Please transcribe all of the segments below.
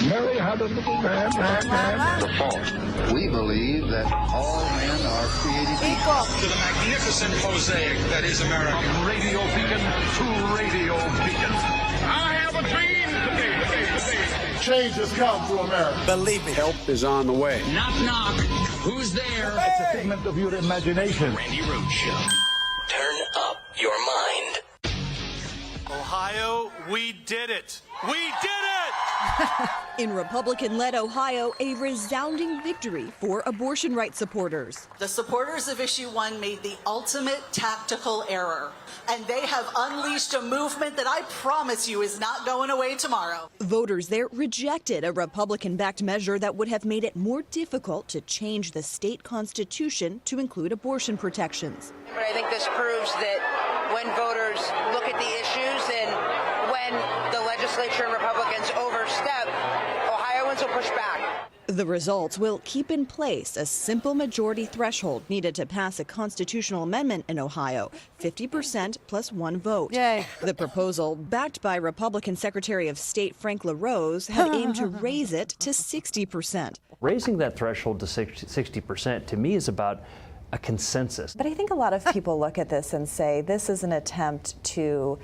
Mary had a little lamb. The fault. We believe that all men are created equal. To the magnificent mosaic that is America. From radio beacon to radio beacon. I have a dream today. Change has come to America. Believe me. Help is on the way. Knock, knock. Who's there? It's a figment of your imagination. Randi Rhodes Show. Turn up your mind. Ohio, we did it. We did it! In Republican-led Ohio, a resounding victory for abortion rights supporters. The supporters of Issue 1 made the ultimate tactical error, and they have unleashed a movement that I promise you is not going away tomorrow. Voters there rejected a Republican-backed measure that would have made it more difficult to change the state constitution to include abortion protections. But I think this proves that when voters look at the issues and when the legislature and Republicans overstep, Ohioans will push back. The results will keep in place a simple majority threshold needed to pass a constitutional amendment in Ohio, 50% plus one vote. Yay. The proposal, backed by Republican Secretary of State Frank LaRose, had aimed to raise it to 60%. Raising that threshold to 60% to me is about a consensus. But I think a lot of people look at this and say this is an attempt to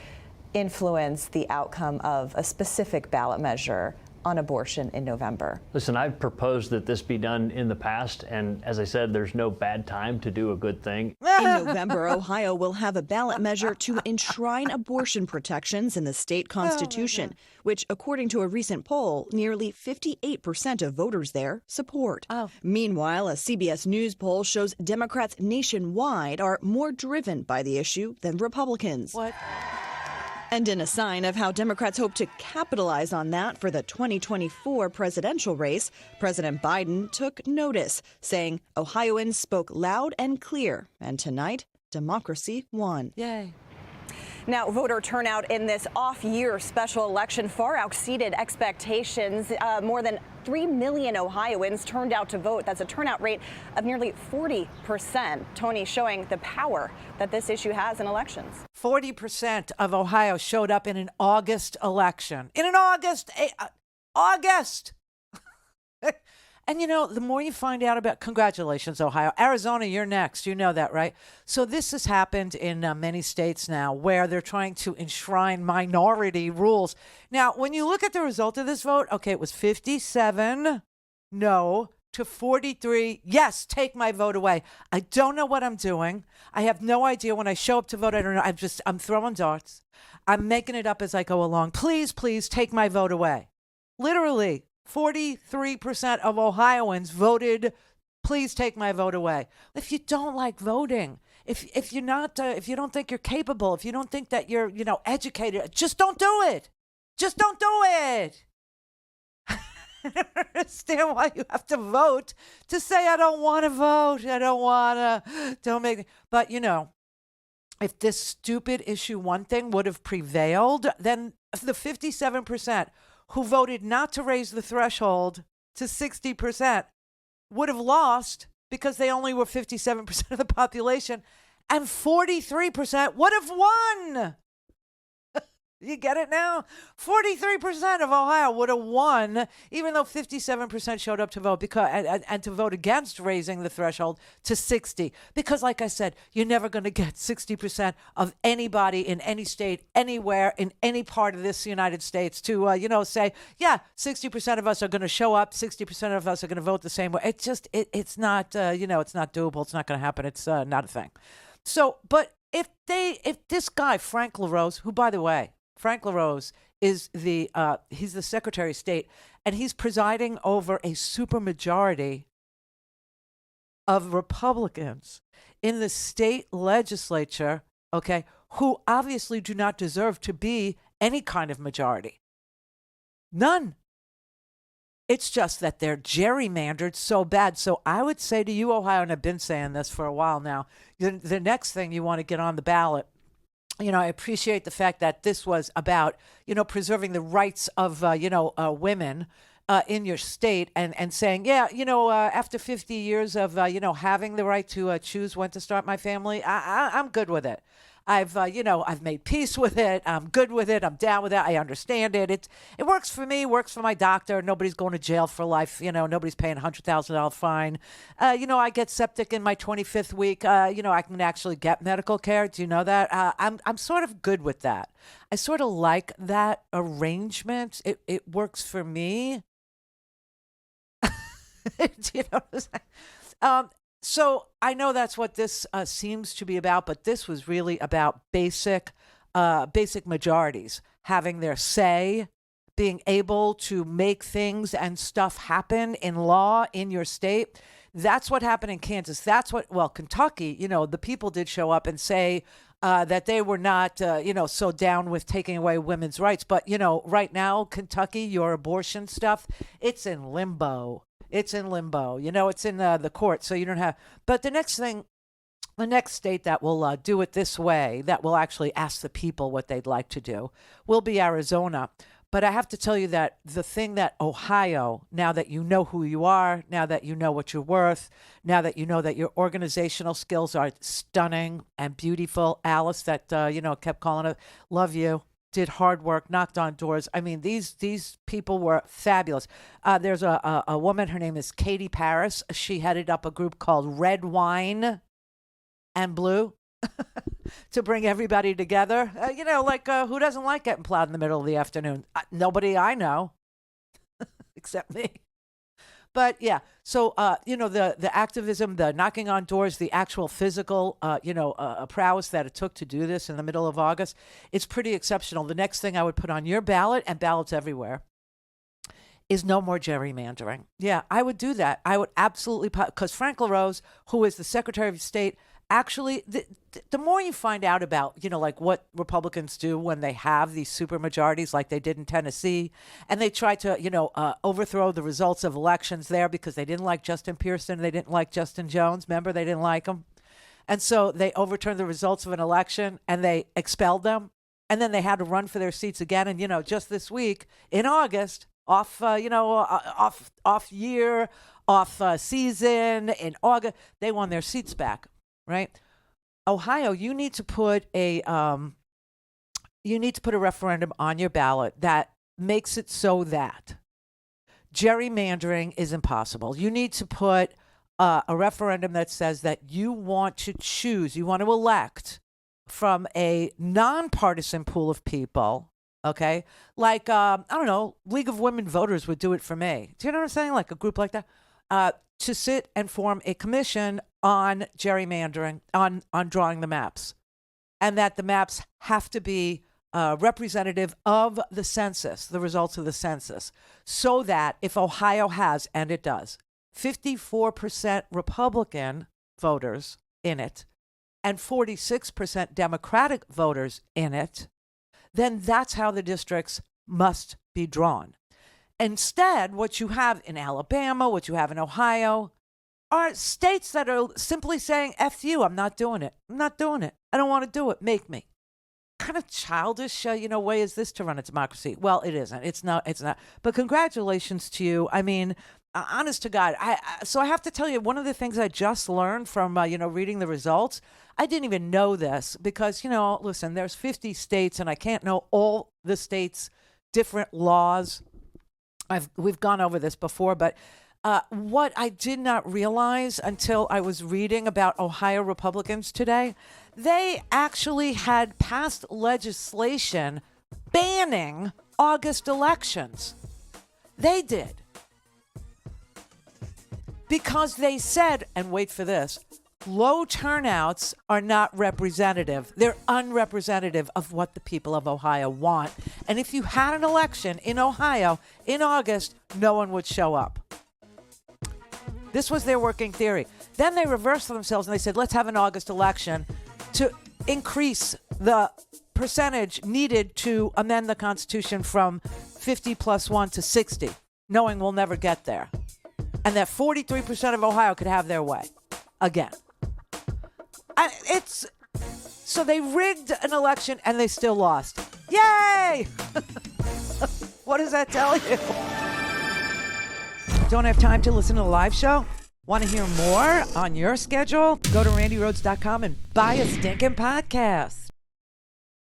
influence the outcome of a specific ballot measure on abortion in November. Listen, I've proposed that this be done in the past, and as I said, there's no bad time to do a good thing. In November, Ohio will have a ballot measure to enshrine abortion protections in the state constitution, which, according to a recent poll, nearly 58% of voters there support. Meanwhile, a CBS News poll shows Democrats nationwide are more driven by the issue than Republicans. What? And in a sign of how Democrats hope to capitalize on that for the 2024 presidential race, President Biden took notice, saying Ohioans spoke loud and clear, and tonight, democracy won. Yay. Now, voter turnout in this off-year special election far exceeded expectations. More than 3 million Ohioans turned out to vote. That's a turnout rate of nearly 40%. Tony, showing the power that this issue has in elections. 40% of Ohio showed up in an August election. In an August! And, you know, the more you find out about, congratulations, Ohio. Arizona, you're next. You know that, right? So this has happened in many states now where they're trying to enshrine minority rules. Now, when you look at the result of this vote, okay, it was 57 no to 43 yes, take my vote away. I don't know what I'm doing. I have no idea. When I show up to vote, I don't know. I'm throwing darts. I'm making it up as I go along. Please, please take my vote away. Literally. 43% of Ohioans voted, please take my vote away. If you don't like voting, if you're not, if you don't think you're capable, if you don't think that you're, educated, just don't do it. Just don't do it. I don't understand why you have to vote to say, I don't want to vote. I don't want to, don't make, but if this stupid issue 1 thing would have prevailed, then the 57% who voted not to raise the threshold to 60% would have lost because they only were 57% of the population, and 43% would have won. You get it now? 43% of Ohio would have won, even though 57% showed up to vote and to vote against raising the threshold to 60. Because, like I said, you're never going to get 60% of anybody in any state, anywhere, in any part of this United States to, say, yeah, 60% of us are going to show up, 60% of us are going to vote the same way. It's just, it's not, it's not doable. It's not going to happen. It's not a thing. So, but if this guy, Frank LaRose, who, by the way, Frank LaRose is he's the Secretary of State, and he's presiding over a supermajority of Republicans in the state legislature, okay, who obviously do not deserve to be any kind of majority. None. It's just that they're gerrymandered so bad. So I would say to you, Ohio, and I've been saying this for a while now, the next thing you want to get on the ballot, I appreciate the fact that this was about, preserving the rights of, women in your state and saying, yeah, after 50 years of, having the right to choose when to start my family, I'm good with it. I've made peace with it. I'm good with it. I'm down with it. I understand it. It works for me, works for my doctor. Nobody's going to jail for life. Nobody's paying $100,000 fine. I get septic in my 25th week. I can actually get medical care. Do you know that? I'm sort of good with that. I sort of like that arrangement. It works for me. Do you know what I'm saying? So I know that's what this seems to be about, but this was really about basic majorities having their say, being able to make things and stuff happen in law in your state. That's what happened in Kansas. Kentucky, the people did show up and say that they were not, so down with taking away women's rights. But, right now, Kentucky, your abortion stuff, it's in limbo. It's in limbo. It's in the court, so you don't have. But the next state that will do it this way, that will actually ask the people what they'd like to do, will be Arizona. But I have to tell you that the thing that Ohio, now that you know who you are, now that you know what you're worth, now that you know that your organizational skills are stunning and beautiful, Alice, that, kept calling it, love you. Did hard work, knocked on doors. I mean, these people were fabulous. There's a woman, her name is Katie Paris. She headed up a group called Red Wine and Blue to bring everybody together. Who doesn't like getting plowed in the middle of the afternoon? Nobody I know, except me. But yeah, so, the activism, the knocking on doors, the actual physical, prowess that it took to do this in the middle of August, it's pretty exceptional. The next thing I would put on your ballot, and ballots everywhere, is no more gerrymandering. Yeah, I would do that. I would absolutely, because Frank LaRose, who is the Secretary of State, actually, the more you find out about, what Republicans do when they have these super majorities like they did in Tennessee, and they try to, overthrow the results of elections there because they didn't like Justin Pearson, they didn't like Justin Jones. Remember, they didn't like him. And so they overturned the results of an election and they expelled them. And then they had to run for their seats again. And, just this week in August, off year, off season in August, they won their seats back. Right, Ohio, you need to put a referendum on your ballot that makes it so that gerrymandering is impossible. You need to put a referendum that says that you want to elect from a nonpartisan pool of people. Okay, like I don't know, League of Women Voters would do it for me. Do you know what I'm saying? Like a group like that. To sit and form a commission on gerrymandering, on drawing the maps, and that the maps have to be representative of the census, the results of the census, so that if Ohio has, and it does, 54% Republican voters in it and 46% Democratic voters in it, then that's how the districts must be drawn. Instead, what you have in Alabama, what you have in Ohio, are states that are simply saying, F you, I'm not doing it. I'm not doing it. I don't want to do it. Make me. What kind of childish, way is this to run a democracy? Well, it isn't. It's not. But congratulations to you. I mean, honest to God. So I have to tell you, one of the things I just learned from, reading the results, I didn't even know this because, listen, there's 50 states and I can't know all the states' different laws. We've gone over this before, but what I did not realize until I was reading about Ohio Republicans today, they actually had passed legislation banning August elections. They did. Because they said, and wait for this, low turnouts are not representative. They're unrepresentative of what the people of Ohio want. And if you had an election in Ohio in August, no one would show up. This was their working theory. Then they reversed themselves and they said, let's have an August election to increase the percentage needed to amend the Constitution from 50 plus 1 to 60, knowing we'll never get there. And that 43% of Ohio could have their way again. So they rigged an election and they still lost. Yay! What does that tell you? Don't have time to listen to the live show? Want to hear more on your schedule? Go to RandiRhodes.com and buy a stinking podcast.